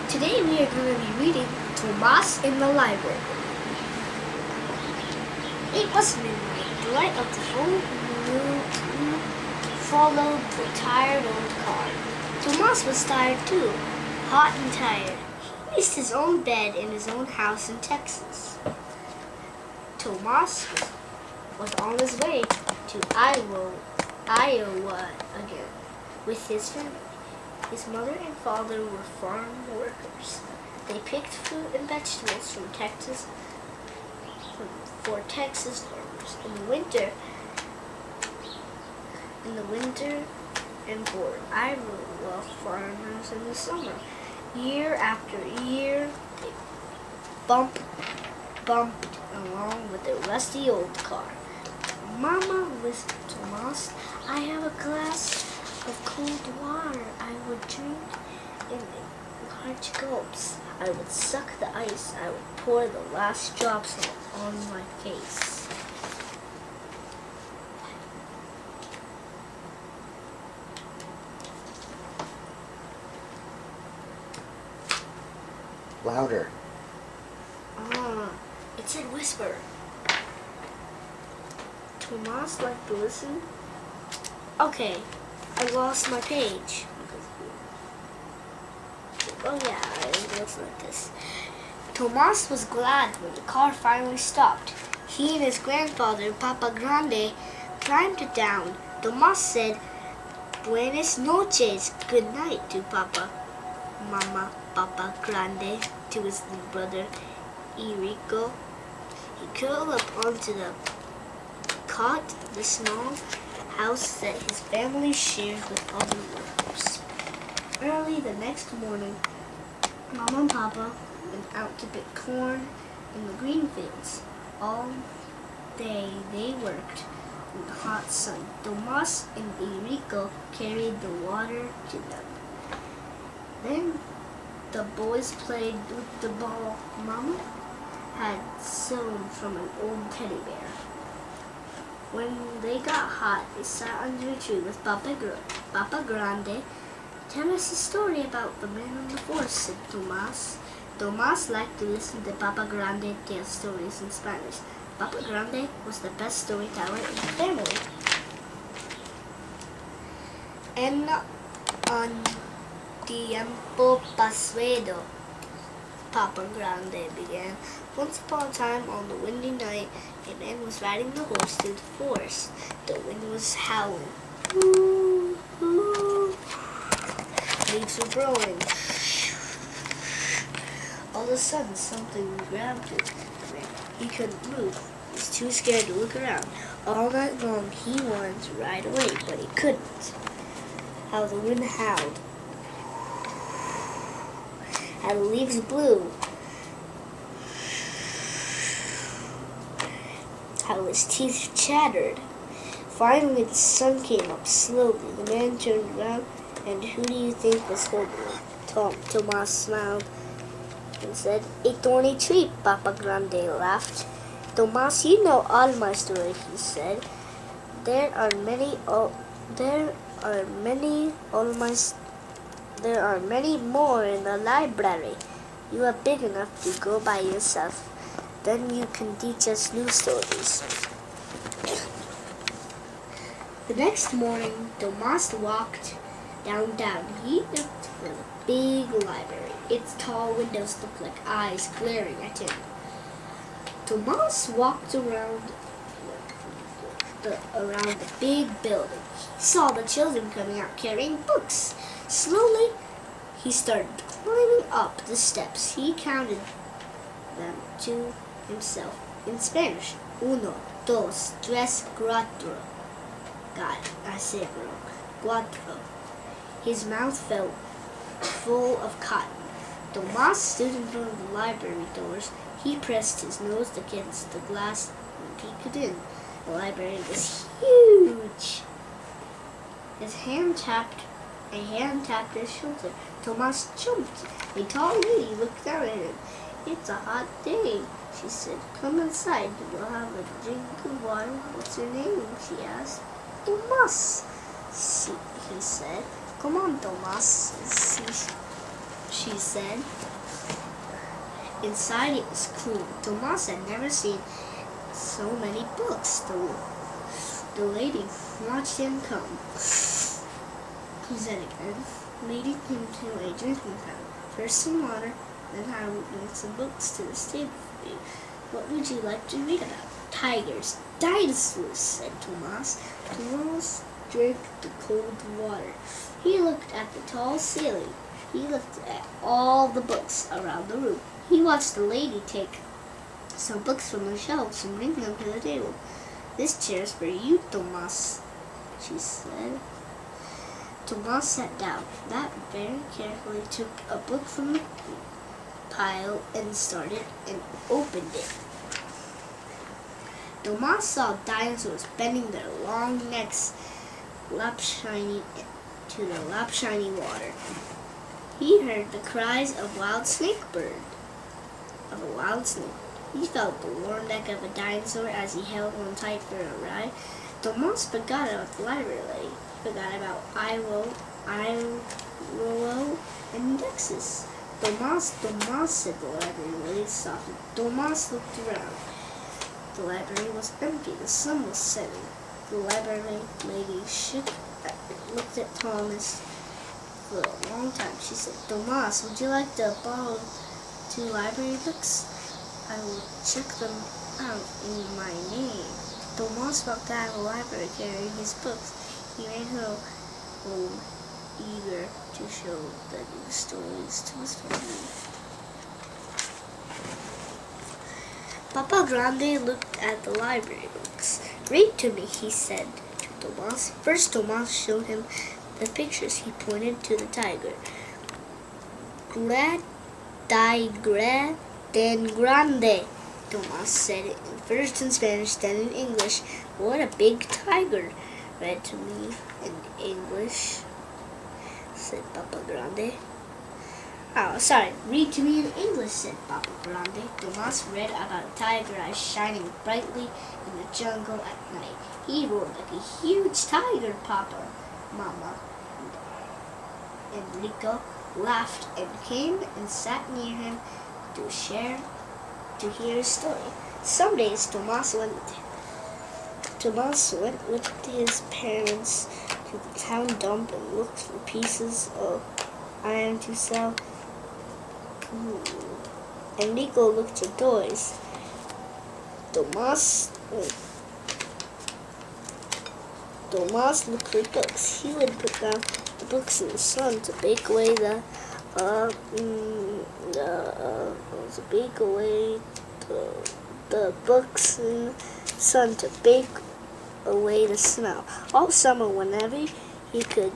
Today we are going to be reading Tomas in the Library. It was midnight. The light of the full moon followed the tired old car. Tomas was tired too, hot and tired. He missed his own bed in his own house in Texas. Tomas was on his way to Iowa again with his family. His mother and father were farm workers. They picked fruit and vegetables from Texas for Texas farmers in the winter and for Iowa farmers in the summer. Year after year, they bumped along with their rusty old car. Mama whispered to Tomas, "I have a glass of cold water. I would drink in large gulps. I would suck the ice. I would pour the last drops on my face." Louder. It said whisper. Tomas liked to listen. Okay, I lost my page. Oh yeah, it was like this. Tomas was glad when the car finally stopped. He and his grandfather, Papa Grande, climbed it down. Tomas said, "Buenas noches," good night to Mama, Papa Grande, to his little brother, Enrico. He curled up onto the cot, the small house that his family shared with other workers. Early the next morning, Mama and Papa went out to pick corn in the green fields. All day they worked in the hot sun. Tomas and Enrico carried the water to them. Then the boys played with the ball Mama had sewn from an old teddy bear. When they got hot, they sat under a tree with Papa Grande. "Tell us a story about the man in the forest," said Tomas. Tomas liked to listen to Papa Grande tell stories in Spanish. Papa Grande was the best storyteller in the family. En un tiempo pasado, Papa Grande began. Once upon a time, on the windy night, a man was riding the horse through the forest. The wind was howling. Woo, woo. Leaves were blowing. All of a sudden, something grabbed him. He couldn't move. He was too scared to look around. All night long, he wanted to ride away, but he couldn't. How the wind howled. How the leaves blew. How his teeth chattered. Finally, the sun came up slowly. The man turned around, and who do you think was holding him? Tomas smiled and said, "A thorny tree," Papa Grande laughed. "Tomas, you know all my story," he said. There are many more in the library. You are big enough to go by yourself. Then you can teach us new stories." The next morning, Tomas walked downtown. He looked for the big library. Its tall windows looked like eyes glaring at him. Tomas walked around the big building. He saw the children coming out carrying books. Slowly, he started climbing up the steps. He counted them to himself in Spanish. Uno, dos, tres, cuatro. God, I said it wrong. Cuatro. His mouth felt full of cotton. Tomas stood in front of the library doors. He pressed his nose against the glass and peeked in. The library was huge. A hand tapped his shoulder. Tomas jumped. A tall lady looked down at him. "It's a hot day," she said. "Come inside. We'll have a drink of water." "What's your name?" she asked. "Tomas," he said. "Come on, Tomas." she said. Inside it was clean. Tomas had never seen so many books. The lady watched him come. He said again, leading him to a drinking fountain. First some water, then I will bring some books to the table for you. What would you like to read about? Tigers, dinosaurs, said Tomas. Tomas drank the cold water. He looked at the tall ceiling. He looked at all the books around the room. He watched the lady take some books from the shelves and bring them to the table. This chair's for you, Tomas, she said. Tomas sat down. That very carefully took a book from the pile and started and opened it. Tomas saw dinosaurs bending their long necks to the lap shiny water. He heard the cries of a wild snake. He felt the warm neck of a dinosaur as he held on tight for a ride. Tomas forgot about the library lady. He forgot about Iwo, and Dexus. Tomas, said the library lady softly. Tomas looked around. The library was empty. The sun was setting. The library lady looked at Thomas for a long time. She said, Tomas, would you like to borrow 2 library books? I will check them out in my name. Tomas walked out of the library carrying his books. He ran home eager to show the new stories to his family. Papa Grande looked at the library books. Read to me, he said to Tomas. First, Tomas showed him the pictures. He pointed to the tiger. Tigre tan grande, Tomas said it first in Spanish, then in English. What a big tiger. Read to me in English, said Papa Grande. Oh, sorry, read to me in English, said Papa Grande. Tomas read about a tiger eyes shining brightly in the jungle at night. He roared like a huge tiger, Papa, Mama. And Enrico laughed and came and sat near him to hear his story. Some days Tomas went with his parents to the town dump and looked for pieces of iron to sell. Enrico looked for toys. Tomas looked for books. He would put down the books in the sun to bake away the books in the sun to bake away the snow. All summer, whenever he could,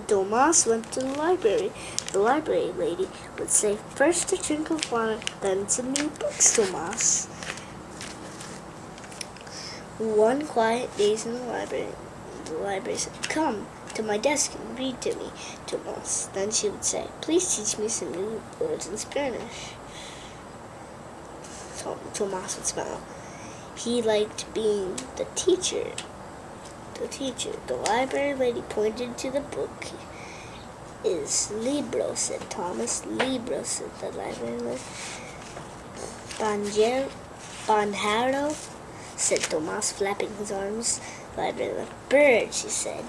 Tomas went to the library. The library lady would say, first a drink of water, then some new books, Tomas. One quiet day in the library said, come to my desk and read to me, Tomas. Then she would say, please teach me some new words in Spanish. Tomas would smile. He liked being the teacher. The library lady pointed to the book. Is libro, said Thomas. Libro, said the library lady. Banjero, said Tomas, flapping his arms. The library lady. Bird, she said.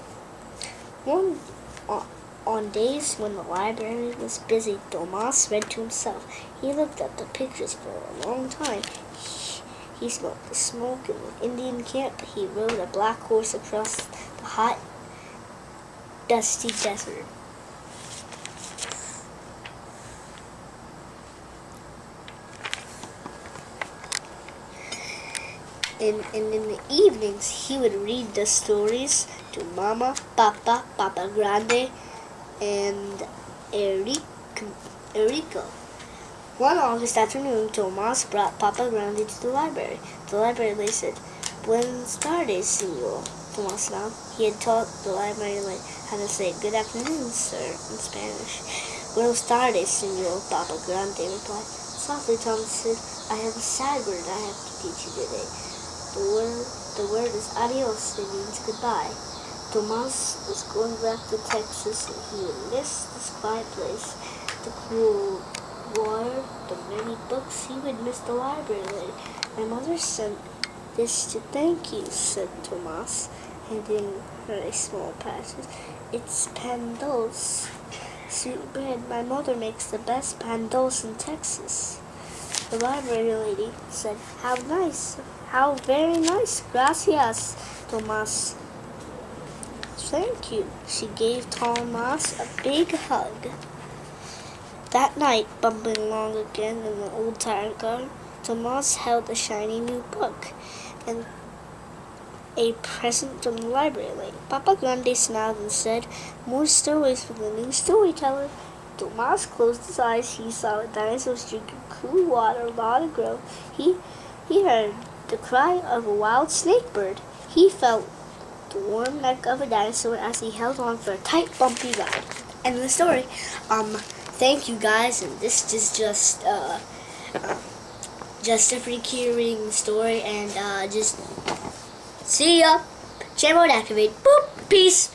On days when the library was busy, Tomas read to himself. He looked at the pictures for a long time. He smelled the smoke in the Indian camp. He rode a black horse across the hot, dusty desert. And in the evenings, he would read the stories to Mama, Papa, Papa Grande, and Enrico. One August afternoon, Tomas brought Papa Grande to the library. The library lady said, Buenas tardes, senor. Tomas smiled. He had taught the library lady how to say good afternoon, sir, in Spanish. Buenas tardes, senor, Papa Grande replied. Softly, Thomas said, I have a sad word I have to teach you today. The word is adios, it means goodbye. Tomas was going back to Texas and he would miss this quiet place, the cool water, the many books. He would miss the library. My mother sent this to thank you, said Tomas, handing her a small package. It's pan dulce, sweet bread. My mother makes the best pan dulce in Texas. The library lady said, How nice, how very nice, gracias, Tomas. Thank you. She gave Tomas a big hug. That night, bumping along again in the old tire car, Tomas held a shiny new book and a present from the library lady. Papa Grande smiled and said, More stories from the new storyteller. Tomas closed his eyes. He saw the dinosaurs drinking cool water long ago. He heard the cry of a wild snake bird. He felt the warm neck of a dinosaur as he held on for a tight, bumpy ride. End of the story. Thank you guys, and this is just a freaky reading story, and just see ya. Channel mode activate. Boop. Peace.